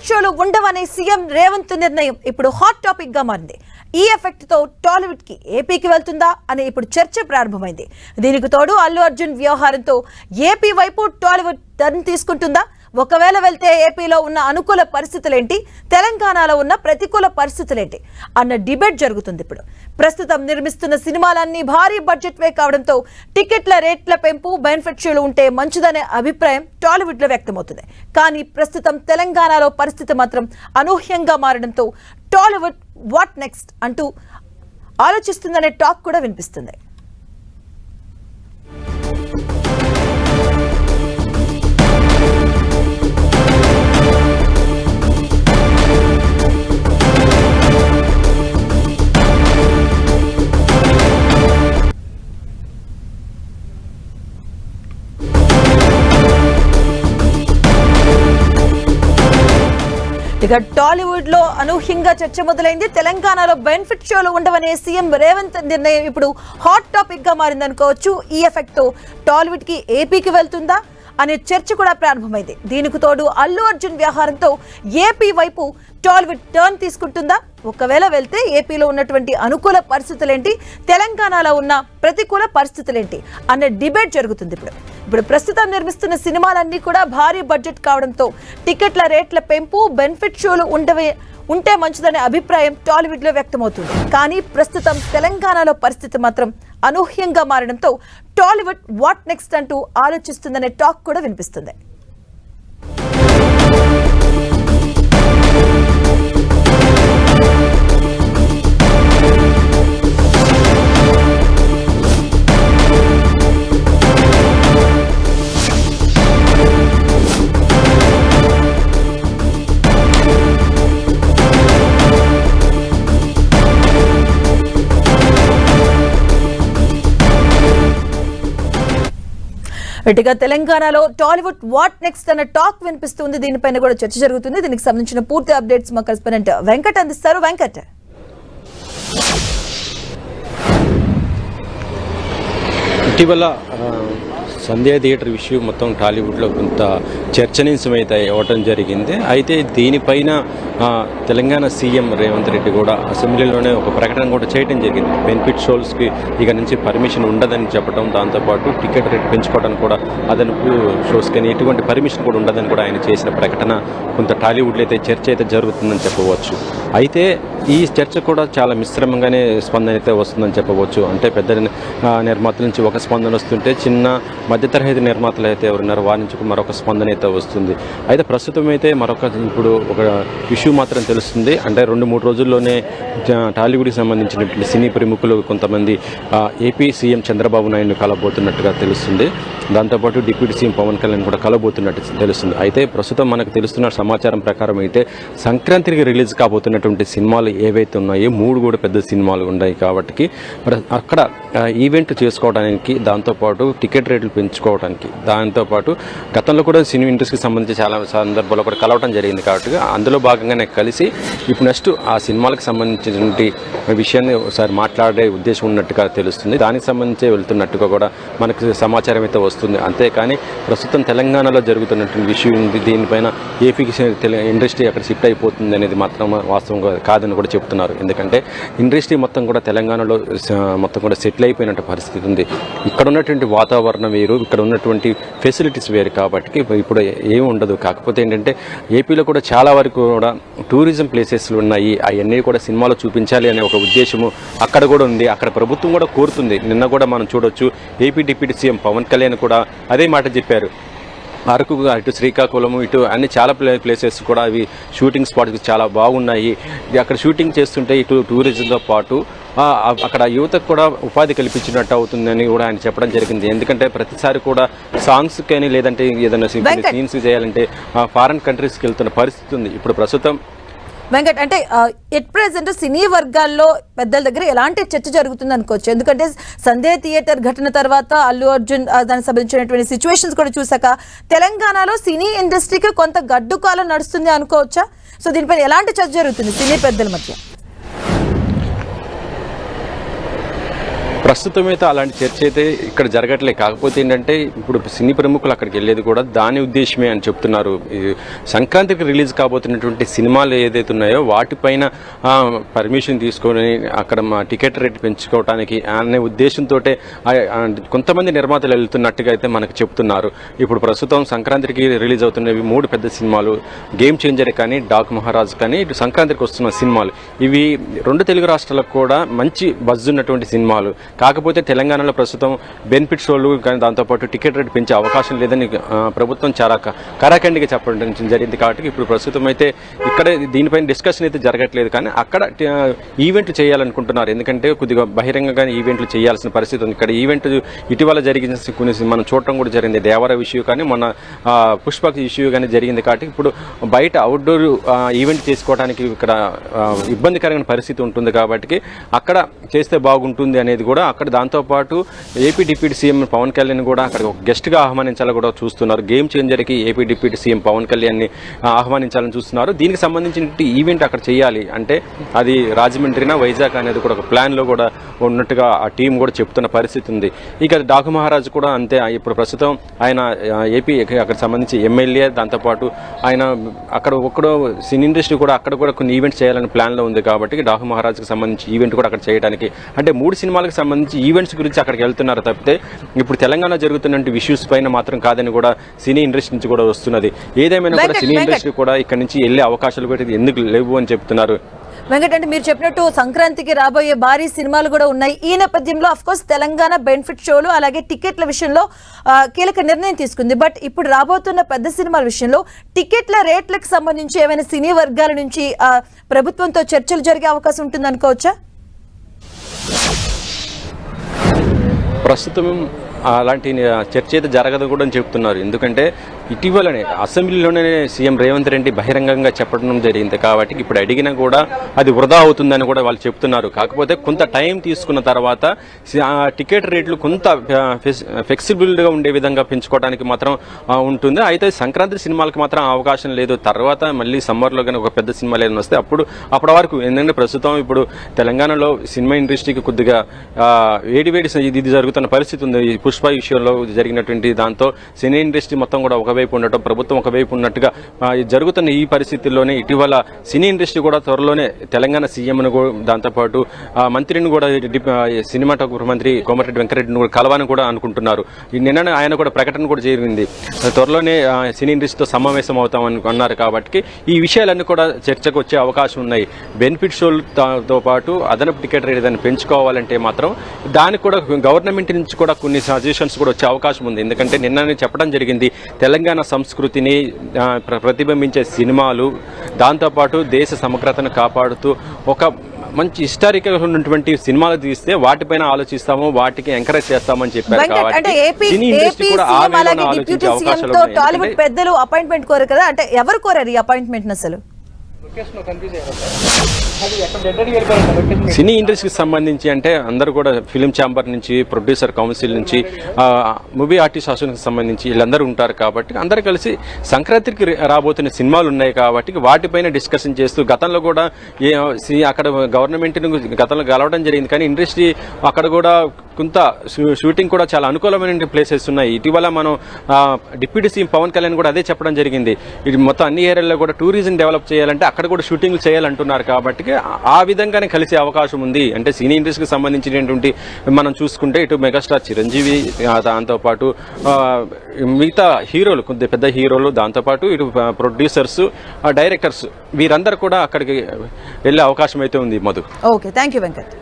Benefit షోలు ఉండవనే CM Revanth నిర్ణయం ఇప్పుడు హాట్ టాపిక్ గా మారింది. ఈ ఎఫెక్ట్ తో టాలీవుడ్ కి ఏపీకి వెళ్తుందా అనే ఇప్పుడు చర్చ ప్రారంభమైంది. దీనికి తోడు అల్లు అర్జున్ వ్యవహారంతో ఏపీ వైపు టాలీవుడ్ టర్న్ తీసుకుంటుందా? ఒకవేళ వెళ్తే ఏపీలో ఉన్న అనుకూల పరిస్థితులేంటి, తెలంగాణలో ఉన్న ప్రతికూల పరిస్థితులేంటి అన్న డిబేట్ జరుగుతుంది. ఇప్పుడు ప్రస్తుతం నిర్మిస్తున్న సినిమాలన్నీ భారీ బడ్జెట్వే కావడంతో టికెట్ల రేట్ల పెంపు, బెనిఫిట్ షోలు ఉంటే మంచిదనే అభిప్రాయం టాలీవుడ్లో వ్యక్తమవుతుంది. కానీ ప్రస్తుతం తెలంగాణలో పరిస్థితి మాత్రం అనూహ్యంగా మారడంతో టాలీవుడ్ వాట్ నెక్స్ట్ అంటూ ఆలోచిస్తుందనే టాక్ కూడా వినిపిస్తుంది. ఇక టాలీవుడ్ లో అనూహ్యంగా చర్చ మొదలైంది. తెలంగాణలో బెనిఫిట్ షోలు ఉండవనే సీఎం రేవంత్ నిర్ణయం ఇప్పుడు హాట్ టాపిక్ గా మారింది అనుకోవచ్చు. ఈ ఎఫెక్ట్ తో టాలీవుడ్ కి ఏపీకి వెళ్తుందా అనే చర్చ కూడా ప్రారంభమైంది. దీనికి తోడు అల్లు అర్జున్ వ్యవహారంతో ఏపీ వైపు టాలీవుడ్ టర్న్ తీసుకుంటుందా? ఒకవేళ వెళ్తే ఏపీలో ఉన్నటువంటి అనుకూల పరిస్థితులేంటి, తెలంగాణలో ఉన్న ప్రతికూల పరిస్థితులేంటి అనే డిబేట్ జరుగుతుంది. ఇప్పుడు ప్రస్తుతం నిర్మిస్తున్న సినిమాలన్నీ కూడా భారీ బడ్జెట్ కావడంతో టికెట్ల రేట్ల పెంపు, బెనిఫిట్ షోలు ఉంటే మంచిదనే అభిప్రాయం టాలీవుడ్ లో వ్యక్తమవుతుంది. కానీ ప్రస్తుతం తెలంగాణలో పరిస్థితి మాత్రం అనూహ్యంగా మారడంతో టాలీవుడ్ వాట్ నెక్స్ట్ అంటూ ఆలోచిస్తుందనే టాక్ కూడా వినిపిస్తుంది. ఇటుగా తెలంగాణలో టాలీవుడ్ వాట్ నెక్స్ట్ అన్న టాక్ వినిపిస్తుంది. దీనిపైన కూడా చర్చ జరుగుతుంది. దీనికి సంబంధించిన పూర్తి అప్డేట్స్ మా కరెస్పాండెంట్ వెంకట్ అందిస్తారు. వెంకట్, ఇటీవల సంధ్యా థియేటర్ విషయం మొత్తం టాలీవుడ్లో కొంత చర్చనీయాంశమైతే ఇవ్వటం జరిగింది. అయితే దీనిపైన తెలంగాణ సీఎం రేవంత్ రెడ్డి కూడా అసెంబ్లీలోనే ఒక ప్రకటన కూడా చేయడం జరిగింది. బెనిఫిట్ షోస్కి ఇక నుంచి పర్మిషన్ ఉండదని చెప్పడం, దాంతోపాటు టికెట్ రేట్ పెంచుకోవడానికి కూడా అదనపు షోస్కి ఎటువంటి పర్మిషన్ కూడా ఉండదని కూడా ఆయన చేసిన ప్రకటన కొంత టాలీవుడ్లో అయితే చర్చ అయితే జరుగుతుందని చెప్పవచ్చు. అయితే ఈ చర్చ కూడా చాలా మిశ్రమంగానే స్పందన అయితే వస్తుందని చెప్పవచ్చు. అంటే పెద్ద నిర్మాతల నుంచి ఒక స్పందన వస్తుంటే, చిన్న మధ్యతరగతి నిర్మాతలు అయితే ఎవరున్నారో వారి నుంచి మరొక స్పందన అయితే వస్తుంది. అయితే ప్రస్తుతం అయితే ఇప్పుడు ఒక ఇష్యూ మాత్రం తెలుస్తుంది. అంటే 2-3 రోజుల్లోనే టాలీవుడ్కి సంబంధించినటువంటి సినీ ప్రముఖులు కొంతమంది ఏపీ సీఎం చంద్రబాబు నాయుడుని కలబోతున్నట్టుగా తెలుస్తుంది. దాంతోపాటు డిప్యూటీ సీఎం పవన్ కళ్యాణ్ కూడా కలబోతున్నట్టు తెలుస్తుంది. అయితే ప్రస్తుతం మనకు తెలుస్తున్న సమాచారం ప్రకారం అయితే సంక్రాంతికి రిలీజ్ కాబోతున్నటువంటి సినిమాలు ఏవైతే ఉన్నాయో 3 కూడా పెద్ద సినిమాలు ఉన్నాయి. కాబట్టి అక్కడ ఈవెంట్ చేసుకోవడానికి, దాంతోపాటు టికెట్ రేట్లు పెంచుకోవడానికి, దాంతోపాటు గతంలో కూడా సినిమా ఇండస్ట్రీకి సంబంధించి చాలా సందర్భాల్లో కూడా కలవడం జరిగింది. కాబట్టి అందులో భాగంగానే కలిసి ఇప్పుడు నెక్స్ట్ ఆ సినిమాలకు సంబంధించినటువంటి విషయాన్ని ఒకసారి మాట్లాడే ఉద్దేశం ఉన్నట్టుగా తెలుస్తుంది. దానికి సంబంధించి వెళ్తున్నట్టుగా కూడా మనకు సమాచారం అయితే వస్తుంది. అంతేకాని ప్రస్తుతం తెలంగాణలో జరుగుతున్నటువంటి విషయం ఉంది. దీనిపైన ఏపీకి ఇండస్ట్రీ అక్కడ షిఫ్ట్ అయిపోతుంది అనేది మాత్రం వాస్తవంగా కాదని కూడా చెప్తున్నారు. ఎందుకంటే ఇండస్ట్రీ మొత్తం కూడా తెలంగాణలో మొత్తం కూడా సెటిల్ అయిపోయినట్టు పరిస్థితి ఉంది. ఇక్కడ ఉన్నటువంటి వాతావరణం వేరు, ఇక్కడ ఉన్నటువంటి ఫెసిలిటీస్ వేరు. కాబట్టి ఇప్పుడు ఏమి ఉండదు. కాకపోతే ఏంటంటే ఏపీలో కూడా చాలా వరకు కూడా టూరిజం ప్లేసెస్లు ఉన్నాయి. అవన్నీ కూడా సినిమాలో చూపించాలి అనే ఒక ఉద్దేశము అక్కడ కూడా ఉంది. అక్కడ ప్రభుత్వం కూడా కోరుతుంది. నిన్న కూడా మనం చూడొచ్చు, AP deputy CM Pawan Kalyan కూడా అదే మాట చెప్పారు. అరకు, ఇటు శ్రీకాకుళము, ఇటు అన్ని చాలా ప్లేసెస్ కూడా అవి షూటింగ్ స్పాట్స్ చాలా బాగున్నాయి. అక్కడ షూటింగ్ చేస్తుంటే ఇటు టూరిజంతో పాటు అక్కడ యువతకు కూడా ఉపాధి కల్పించినట్టు అవుతుందని కూడా ఆయన చెప్పడం జరిగింది. ఎందుకంటే ప్రతిసారి కూడా సాంగ్స్ కానీ లేదంటే ఏదైనా సీన్స్ చేయాలంటే ఫారెన్ కంట్రీస్కి వెళ్తున్న పరిస్థితి ఉంది. ఇప్పుడు ప్రస్తుతం వెంకట్, అంటే ఎట్ ప్రెసెంట్ సినీ వర్గాల్లో పెద్దల దగ్గర ఎలాంటి చర్చ జరుగుతుంది అనుకోవచ్చు? ఎందుకంటే సంధ్యా థియేటర్ ఘటన తర్వాత అల్లు అర్జున్ దానికి సంబంధించినటువంటి సిచ్యువేషన్స్ కూడా చూసాక తెలంగాణలో సినీ ఇండస్ట్రీకి కొంత గడ్డు కాలం నడుస్తుంది అనుకోవచ్చా? సో దీనిపైన ఎలాంటి చర్చ జరుగుతుంది సినీ పెద్దల మధ్య? ప్రస్తుతం అయితే అలాంటి చర్చ అయితే ఇక్కడ జరగట్లేదు. కాకపోతే ఏంటంటే ఇప్పుడు సినీ ప్రముఖులు అక్కడికి వెళ్ళేది కూడా దాని ఉద్దేశమే అని చెప్తున్నారు. సంక్రాంతికి రిలీజ్ కాబోతున్నటువంటి సినిమాలు ఏదైతే ఉన్నాయో వాటిపైన పర్మిషన్ తీసుకొని అక్కడ మా టికెట్ రేట్ పెంచుకోవడానికి అనే ఉద్దేశంతో కొంతమంది నిర్మాతలు వెళ్తున్నట్టుగా అయితే మనకు చెప్తున్నారు. ఇప్పుడు ప్రస్తుతం సంక్రాంతికి రిలీజ్ అవుతున్నవి 3 పెద్ద సినిమాలు, గేమ్ చేంజర్ కానీ, డాక్ మహారాజ్ కానీ, ఇటు సంక్రాంతికి వస్తున్న సినిమాలు. ఇవి 2 తెలుగు రాష్ట్రాలకు కూడా మంచి బజ్ ఉన్నటువంటి సినిమాలు. కాకపోతే తెలంగాణలో ప్రస్తుతం బెనిఫిట్ షోలు కానీ దాంతోపాటు టికెట్ రేట్ పెంచే అవకాశం లేదని ప్రభుత్వం చాలా కరాఖండిగా చెప్పడం జరిగింది. కాబట్టి ఇప్పుడు ప్రస్తుతం అయితే ఇక్కడ దీనిపైన డిస్కషన్ అయితే జరగట్లేదు. కానీ అక్కడ ఈవెంట్లు చేయాలనుకుంటున్నారు. ఎందుకంటే కొద్దిగా బహిరంగంగా ఈవెంట్లు చేయాల్సిన పరిస్థితి ఉంది. ఇక్కడ ఈవెంట్ ఇటీవల జరిగిన కొన్ని మనం చూడటం కూడా జరిగింది. దేవర ఇష్యూ కానీ మొన్న పుష్పక్ ఇష్యూ కానీ జరిగింది. కాబట్టి ఇప్పుడు బయట అవుట్డోర్ ఈవెంట్ చేసుకోవడానికి ఇక్కడ ఇబ్బందికరమైన పరిస్థితి ఉంటుంది. కాబట్టి అక్కడ చేస్తే బాగుంటుంది అనేది కూడా అక్కడ దాంతోపాటు AP deputy CM Pawan Kalyan కూడా అక్కడ ఒక గెస్ట్గా ఆహ్వానించాలని కూడా చూస్తున్నారు. గేమ్ చేంజర్కి ఏపీ డిప్యూటీ సీఎం పవన్ కళ్యాణ్ని ఆహ్వానించాలని చూస్తున్నారు. దీనికి సంబంధించిన ఈవెంట్ అక్కడ చేయాలి అంటే అది రాజమండ్రినా వైజాగ్ అనేది కూడా ఒక ప్లాన్లో కూడా ఉన్నట్టుగా ఆ టీం కూడా చెప్తున్న పరిస్థితి ఉంది. ఇక డాకు మహారాజ్ కూడా అంతే. ఇప్పుడు ప్రస్తుతం ఆయన ఏపీ అక్కడ సంబంధించి ఎమ్మెల్యే, దాంతోపాటు ఆయన అక్కడ ఒక్కడో సినీ ఇండస్ట్రీ కూడా అక్కడ కూడా కొన్ని ఈవెంట్స్ చేయాలని ప్లాన్లో ఉంది. కాబట్టి డాకు మహారాజ్కి సంబంధించి ఈవెంట్ కూడా అక్కడ చేయడానికి అంటే 3 సినిమాలకు సంబంధించి ఈవెంట్స్ గురించి అక్కడికి వెళ్తున్నారు తప్పితే ఇప్పుడు తెలంగాణ జరుగుతున్న ఇష్యూస్ పైన మాత్రం కాదని కూడా సినీ ఇండస్ట్రీ నుంచి కూడా వస్తున్నది. ఏదేమైనా కూడా సినీ ఇండస్ట్రీ కూడా ఇక్కడ నుంచి వెళ్ళే అవకాశాలు కూడా ఎందుకు లేవు అని చెప్తున్నారు. వెంకట్, అంటే మీరు చెప్పినట్టు సంక్రాంతికి రాబోయే భారీ సినిమాలు కూడా ఉన్నాయి. ఈ నేపథ్యంలో అఫ్కోర్స్ తెలంగాణ బెనిఫిట్ షోలు అలాగే టికెట్ల విషయంలో కీలక నిర్ణయం తీసుకుంది. బట్ ఇప్పుడు రాబోతున్న పెద్ద సినిమాల విషయంలో టికెట్ల రేట్లకు సంబంధించి ఏమైనా సినీ వర్గాల నుంచి ప్రభుత్వంతో చర్చలు జరిగే అవకాశం ఉంటుంది అనుకోవచ్చా? ప్రస్తుతం అలాంటి చర్చ అయితే జరగదు కూడా అని చెప్తున్నారు. ఎందుకంటే ఇటీవలనే అసెంబ్లీలోనే సీఎం రేవంత్ రెడ్డి బహిరంగంగా చెప్పడం జరిగింది. కాబట్టి ఇప్పుడు అడిగినా కూడా అది వృధా అవుతుందని కూడా వాళ్ళు చెప్తున్నారు. కాకపోతే కొంత టైం తీసుకున్న తర్వాత టికెట్ రేట్లు కొంత ఫ్లెక్సిబుల్గా ఉండే విధంగా పెంచుకోవడానికి మాత్రం ఉంటుంది. అయితే సంక్రాంతి సినిమాలకు మాత్రం అవకాశం లేదు. తర్వాత మళ్ళీ సమ్మర్లో కానీ ఒక పెద్ద సినిమాలు ఏదైనా వస్తే అప్పటి వరకు ఎందుకంటే ప్రస్తుతం ఇప్పుడు తెలంగాణలో సినిమా ఇండస్ట్రీకి కొద్దిగా వేడి ఇది జరుగుతున్న పరిస్థితి ఉంది. ఈ పుష్ప విషయంలో జరిగినటువంటి దాంతో సినీ ఇండస్ట్రీ మొత్తం కూడా ఒకవైపు ఉండటం, ప్రభుత్వం ఒకవైపు ఉన్నట్టుగా జరుగుతున్న ఈ పరిస్థితుల్లోనే ఇటీవల సినీ ఇండస్ట్రీ కూడా త్వరలోనే తెలంగాణ సీఎంను దాంతోపాటు మంత్రిని కూడా సినిమాటోగ్రఫీ మంత్రి కోమటిరెడ్డి వెంకటరెడ్డిని కూడా కలవాలని కూడా అనుకుంటున్నారు. నిన్న ఆయన కూడా ప్రకటన కూడా జరిగింది. త్వరలోనే సినీ ఇండస్ట్రీతో సమావేశం అవుతామని అన్నారు. కాబట్టి ఈ విషయాలన్నీ కూడా చర్చకు వచ్చే అవకాశం ఉన్నాయి. బెనిఫిట్ షోలతో పాటు అదనపు టికెట్ రేట్ ఏదైనా పెంచుకోవాలంటే మాత్రం దానికి కూడా గవర్నమెంట్ నుంచి కూడా కొన్ని సజెషన్స్ కూడా వచ్చే అవకాశం ఉంది. ఎందుకంటే నిన్న చెప్పడం జరిగింది, తెలంగాణ సంస్కృతిని ప్రతిబింబించే సినిమాలు, దాంతోపాటు దేశ సమగ్రతను కాపాడుతూ ఒక మంచి హిస్టారికల్ ఉన్నటువంటి సినిమాలు తీస్తే వాటిపైన ఆలోచిస్తాము, వాటికి ఎంకరేజ్ చేస్తామని చెప్పారు. కాబట్టి సినీ ఇండస్ట్రీ కూడా ఆ విధంగా ఆలోచించే అవకాశాలు ఉన్నాయి. టాలీవుడ్ పెద్దలు అపాయింట్మెంట్ కోరారు కదా, అంటే ఎవరు కోరారు ఈ అపాయింట్మెంట్ అసలు? సినీ ఇండస్ట్రీకి సంబంధించి అంటే అందరూ కూడా ఫిలిం ఛాంబర్ నుంచి, ప్రొడ్యూసర్ కౌన్సిల్ నుంచి, మూవీ ఆర్టిస్ట్ అసోసియేషన్కి సంబంధించి వీళ్ళందరూ ఉంటారు. కాబట్టి అందరూ కలిసి సంక్రాంతికి రాబోతున్న సినిమాలు ఉన్నాయి కాబట్టి వాటిపైన డిస్కషన్ చేస్తూ గతంలో కూడా అక్కడ గవర్నమెంట్ను గతంలో గెలవడం జరిగింది. కానీ ఇండస్ట్రీ అక్కడ కూడా కొంత షూటింగ్ కూడా చాలా అనుకూలమైన ప్లేసెస్ ఉన్నాయి. ఇటీవల మనం డిప్యూటీ సీఎం పవన్ కళ్యాణ్ కూడా అదే చెప్పడం జరిగింది. ఇది మొత్తం అన్ని ఏరియాల్లో కూడా టూరిజం డెవలప్ చేయాలంటే అక్కడ కూడా షూటింగ్లు చేయాలంటున్నారు. కాబట్టి ఆ విధంగానే కలిసే అవకాశం ఉంది. అంటే సినీ ఇండస్ట్రీకి సంబంధించినటువంటి మనం చూసుకుంటే ఇటు మెగాస్టార్ చిరంజీవి, దాంతోపాటు మిగతా హీరోలు, కొద్ది పెద్ద హీరోలు, దాంతోపాటు ఇటు ప్రొడ్యూసర్స్, డైరెక్టర్స్ వీరందరూ కూడా అక్కడికి వెళ్ళే అవకాశం అయితే ఉంది. Madhu. Okay, thank you Venkat.